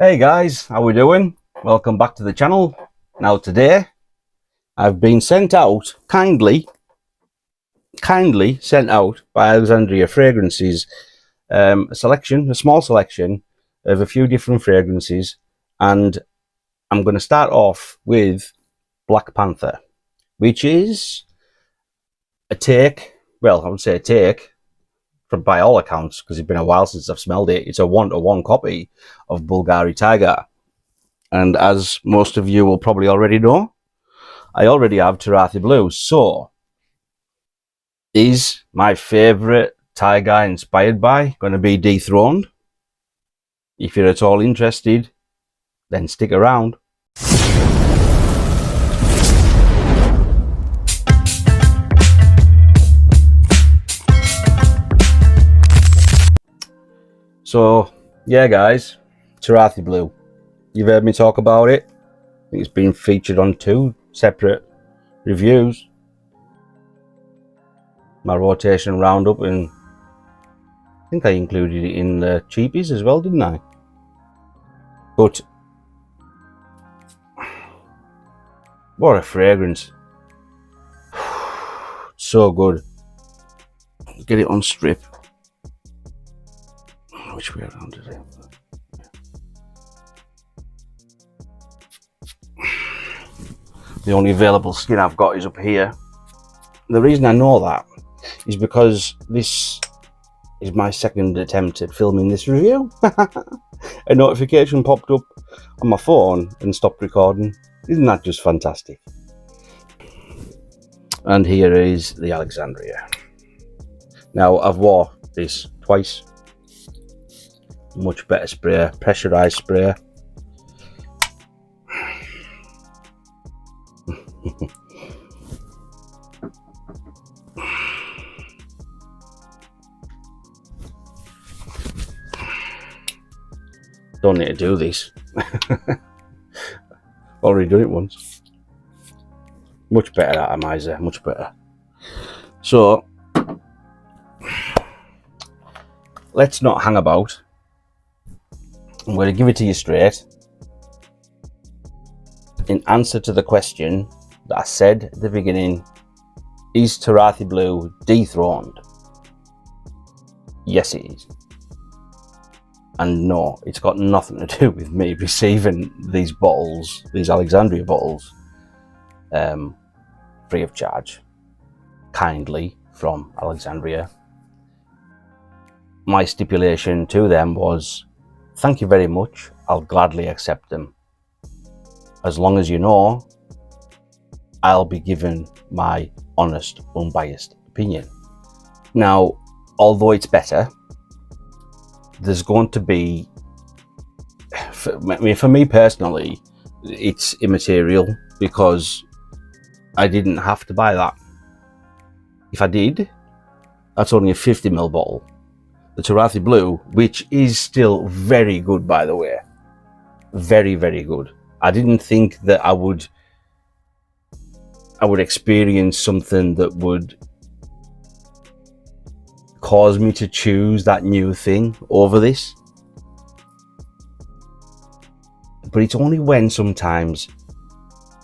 Hey guys, how we doing? Welcome back to the channel. Now today I've been sent out, kindly sent out by Alexandria Fragrances, a small selection of a few different fragrances, and I'm going to start off with Black Panther, which is a take, well I would say a take, by all accounts, because it's been a while since I've smelled it. It's a one-to-one copy of Bvlgari Tygar. And as most of you will probably already know, I already have Turathi Blue. So, is my favourite Tygar inspired by going to be dethroned? If you're at all interested, then stick around. So, yeah guys, Turathi Blue. You've heard me talk about it. I think it's been featured on 2 separate reviews. My rotation roundup, and I think I included it in the cheapies as well, didn't I? But what a fragrance. So good. Get it on strip. Which way around is it? The only available skin I've got is up here. The reason I know that is because this is my second attempt at filming this review. A notification popped up on my phone and stopped recording. Isn't that just fantastic? And here is the Alexandria. Now I've wore this twice. Much better sprayer, pressurized sprayer. Don't need to do this. Already done it once. Much better atomizer, much better. So let's not hang about. I'm going to give it to you straight. In answer to the question that I said at the beginning, is Turathi Blue dethroned? Yes, it is. And no, it's got nothing to do with me receiving these bottles, these Alexandria bottles, free of charge, kindly from Alexandria. My stipulation to them was, thank you very much, I'll gladly accept them. As long as you know, I'll be given my honest, unbiased opinion. Now, although it's better, there's going to be, for me personally, it's immaterial because I didn't have to buy that. If I did, that's only a 50ml bottle. The Turathi Blue, which is still very good, by the way. Very, very good. I didn't think that I would experience something that would cause me to choose that new thing over this. But it's only when sometimes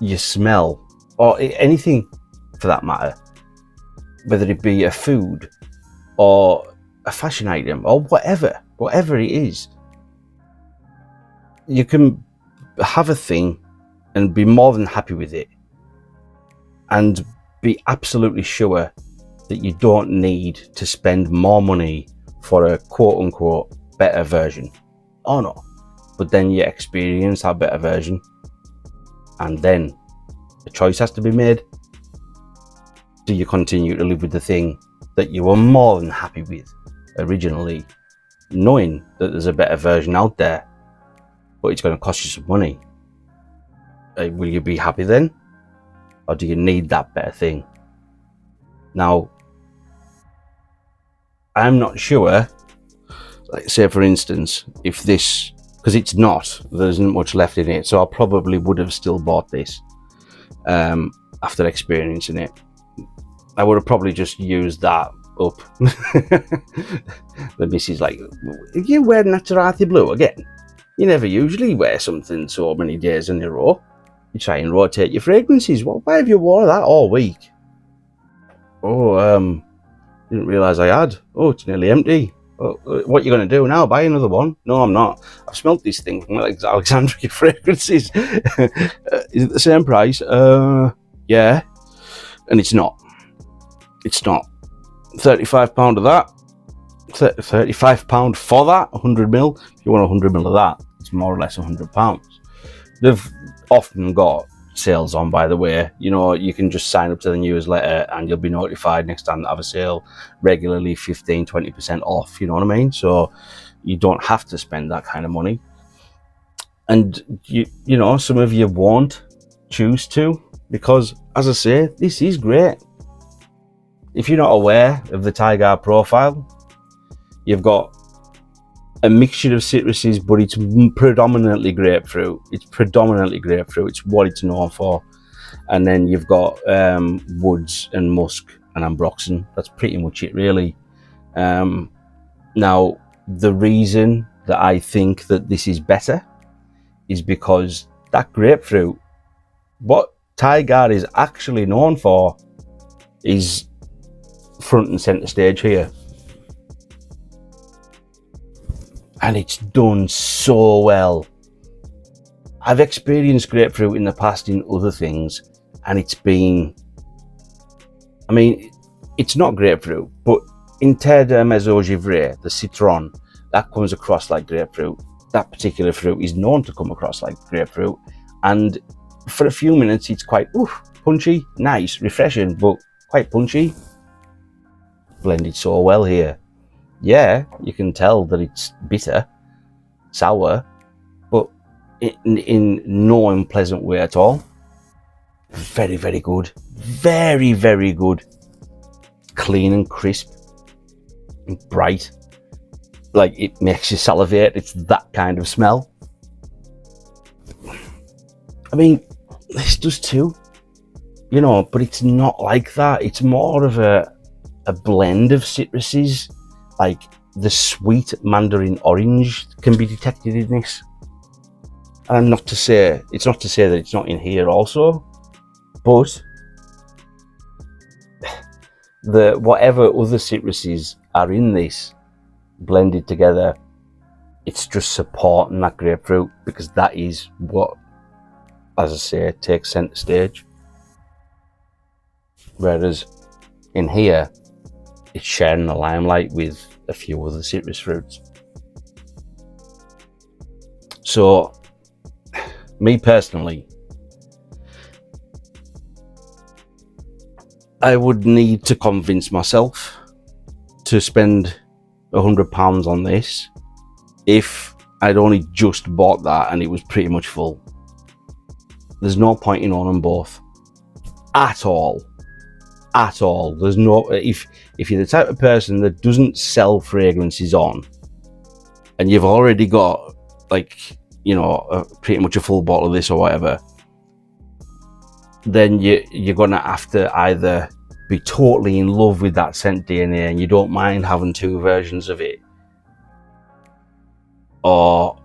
you smell, or anything for that matter, whether it be a food or a fashion item or whatever it is, you can have a thing and be more than happy with it and be absolutely sure that you don't need to spend more money for a quote-unquote better version. Oh no. But then you experience that better version, and then a choice has to be made. Do you continue to live with the thing that you were more than happy with originally, knowing that there's a better version out there, but it's going to cost you some money? Will you be happy then? Or do you need that better thing? Now, I'm not sure, like say for instance, if this, because it's not, there isn't much left in it, so I probably would have still bought this after experiencing it. I would have probably just used that up. The missus like, are you wearing that Turathi Blue again? You never usually wear something so many days in a row. You try and rotate your fragrances. Well, why have you worn that all week? Oh, didn't realise I had. Oh, it's nearly empty. Oh, what are you going to do now? Buy another one? No, I'm not. I've smelt these things from Alexandria Fragrances. Is it the same price? Yeah. And it's not. It's not. £35 of that. £35 for that. 100ml. If you want 100ml of that, it's more or less £100. They've often got sales on, by the way. You know, you can just sign up to the newsletter and you'll be notified next time they have a sale, regularly 15-20% off, you know what I mean? So you don't have to spend that kind of money, and you know, some of you won't choose to, because as I say, this is great. If you're not aware of the Tygar profile, you've got a mixture of citruses, but it's predominantly grapefruit. It's what it's known for. And then you've got woods and musk and ambroxan. That's pretty much it, really. Now, the reason that I think that this is better is because that grapefruit, what Tygar is actually known for, is front and center stage here. And it's done so well. I've experienced grapefruit in the past in other things, and it's been, I mean, it's not grapefruit, but in terre de maison givré, the citron, that comes across like grapefruit. That particular fruit is known to come across like grapefruit, and for a few minutes it's quite punchy, nice, refreshing, but quite punchy. Blended so well here. Yeah, you can tell that it's bitter, sour, but in no unpleasant way at all. Very, very good. Very, very good. Clean and crisp and bright. Like, it makes you salivate. It's that kind of smell. I mean, this does too, you know, but it's not like that. It's more of a blend of citruses. Like, the sweet mandarin orange can be detected in this. And it's not to say that it's not in here also, but the whatever other citruses are in this blended together, it's just supporting that grapefruit, because that is what, as I say, takes center stage. Whereas in here, it's sharing the limelight with a few other citrus fruits. So, me personally, I would need to convince myself to spend £100 on this if I'd only just bought that and it was pretty much full. There's no point in owning them both at all. At all. There's no, if you're the type of person that doesn't sell fragrances on, and you've already got, like, you know, pretty much a full bottle of this or whatever, then you're gonna have to either be totally in love with that scent DNA and you don't mind having two versions of it, or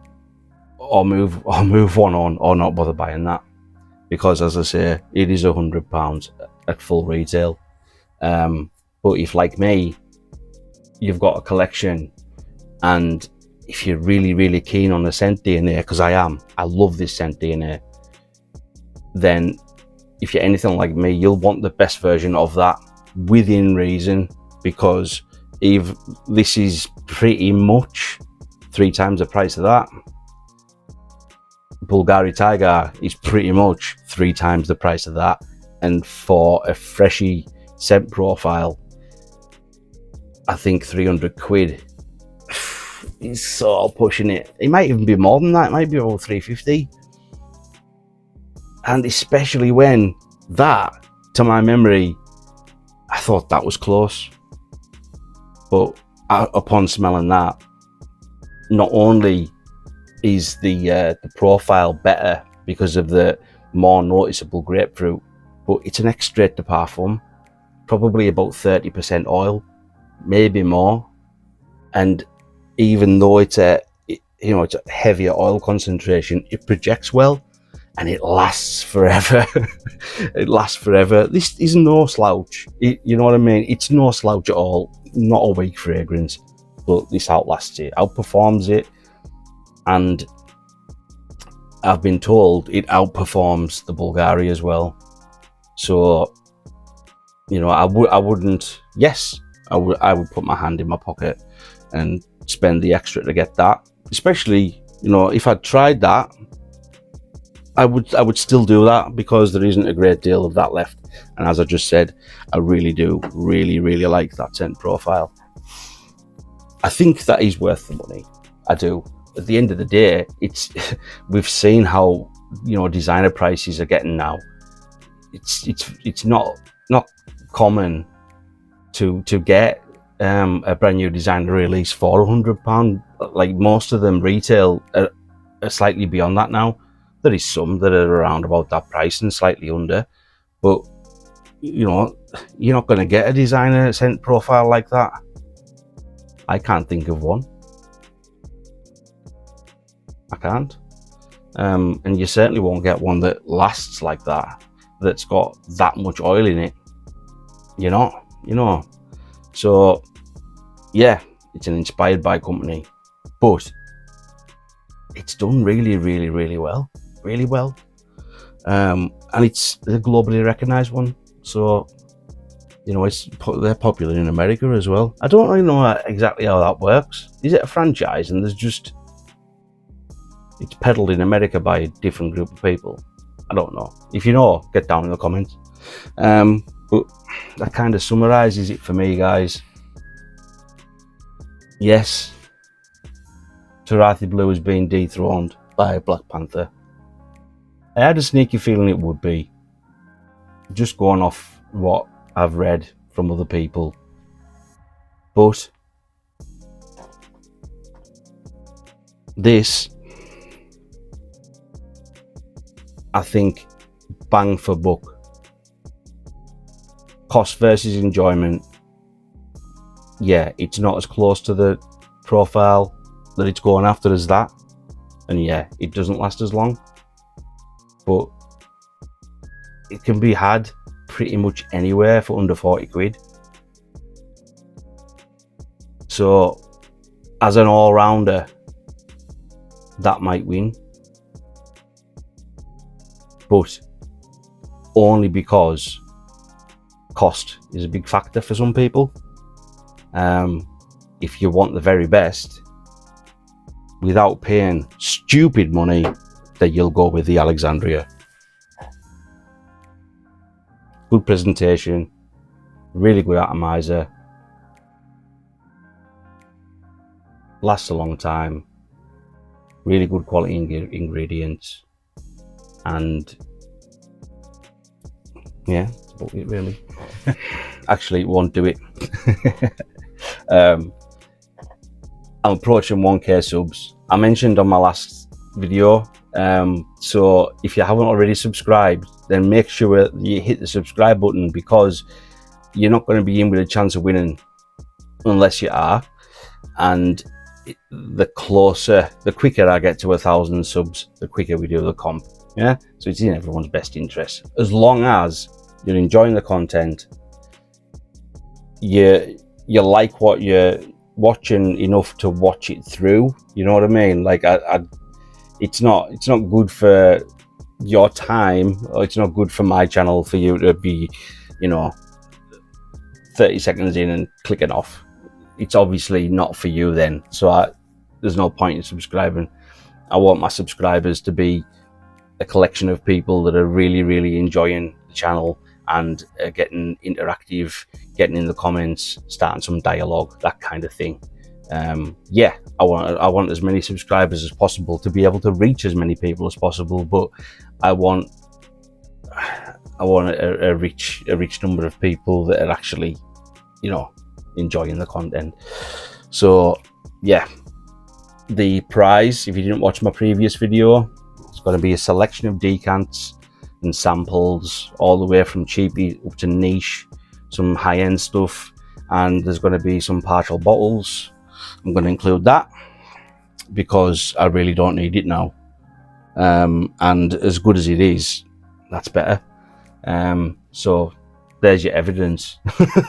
move one on, or not bother buying that, because, as I say, it is £100 at full retail. But if, like me, you've got a collection, and if you're really, really keen on the scent DNA, because I love this scent DNA, then if you're anything like me, you'll want the best version of that within reason, because if this is pretty much 3 times the price of that. Bvlgari Tygar is pretty much 3 times the price of that, and for a freshy scent profile, I think 300 quid is so pushing it. It might even be more than that. It might be over 350. And especially when that, to my memory, I thought that was close. But upon smelling that, not only is the profile better because of the more noticeable grapefruit, but it's an extrait de parfum, probably about 30% oil, maybe more. And even though it's you know, it's a heavier oil concentration. It projects well, and it lasts forever. It lasts forever. This is no slouch. You know what I mean? It's no slouch at all. Not a weak fragrance, but this outlasts it, outperforms it, and I've been told it outperforms the Bvlgari as well. So, you know, I wouldn't. Yes, I would put my hand in my pocket and spend the extra to get that. Especially, you know, if I'd tried that, I would still do that, because there isn't a great deal of that left. And as I just said, I really do really like that scent profile. I think that is worth the money. I do. At the end of the day, it's we've seen how, you know, designer prices are getting now. It's not common to get a brand new designer release for £100. Like, most of them retail are slightly beyond that now. There is some that are around about that price and slightly under, but you know, you're not going to get a designer scent profile like that. I can't think of one. I can't. And you certainly won't get one that lasts like that, that's got that much oil in it. You know. So yeah, it's an inspired by company, but it's done really well. Really well. And it's a globally recognized one. So, you know, they're popular in America as well. I don't really know exactly how that works. Is it a franchise and it's peddled in America by a different group of people? I don't know. If you know, get down in the comments. But that kind of summarizes it for me, guys. Yes, Turathi Blue has been dethroned by Black Panther. I had a sneaky feeling it would be, just going off what I've read from other people. But this, I think, bang for buck. Cost versus enjoyment. Yeah, it's not as close to the profile that it's going after as that. And yeah, it doesn't last as long. But it can be had pretty much anywhere for under 40 quid. So as an all-rounder, that might win, but only because cost is a big factor for some people. If you want the very best without paying stupid money, then you'll go with the Alexandria. Good presentation, really good atomizer, lasts a long time, really good quality ingredients, and yeah, that's about it really. Actually, it won't do it. I'm approaching 1k subs. I mentioned on my last video, so if you haven't already subscribed, then make sure you hit the subscribe button, because you're not going to be in with a chance of winning unless you are. And the quicker I get to 1,000 subs, the quicker we do the comp. Yeah, so it's in everyone's best interest, as long as you're enjoying the content, you like what you're watching enough to watch it through. You know what I mean? Like, it's not good for your time, or it's not good for my channel for you to be, you know, 30 seconds in and clicking off. It's obviously not for you then, so there's no point in subscribing. I want my subscribers to be a collection of people that are really enjoying the channel and getting interactive, getting in the comments, starting some dialogue, that kind of thing. Yeah, I want as many subscribers as possible to be able to reach as many people as possible, but I want a rich number of people that are actually, you know, enjoying the content. So yeah, the prize, if you didn't watch my previous video, it's going to be a selection of decants and samples, all the way from cheapy up to niche, some high-end stuff, and there's going to be some partial bottles. I'm going to include that. because I really don't need it now. And as good as it is, that's better. So there's your evidence.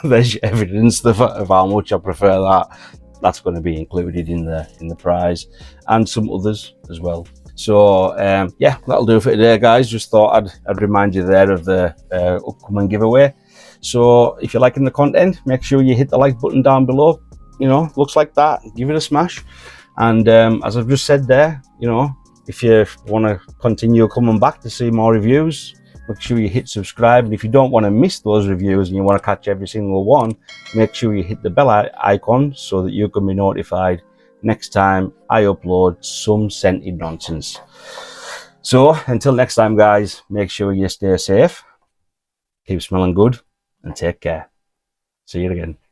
There's your evidence of how much I prefer that. That's going to be included in the prize, and some others as well. So yeah, that'll do for today, guys. Just thought I'd remind you there of the upcoming giveaway. So if you're liking the content, make sure you hit the like button down below. You know, looks like that. Give it a smash. And as I've just said there, you know, if you want to continue coming back to see more reviews, make sure you hit subscribe. And if you don't want to miss those reviews and you want to catch every single one, make sure you hit the bell icon so that you can be notified next time I upload some scented nonsense. So until next time, guys, make sure you stay safe, keep smelling good, and take care. See you again.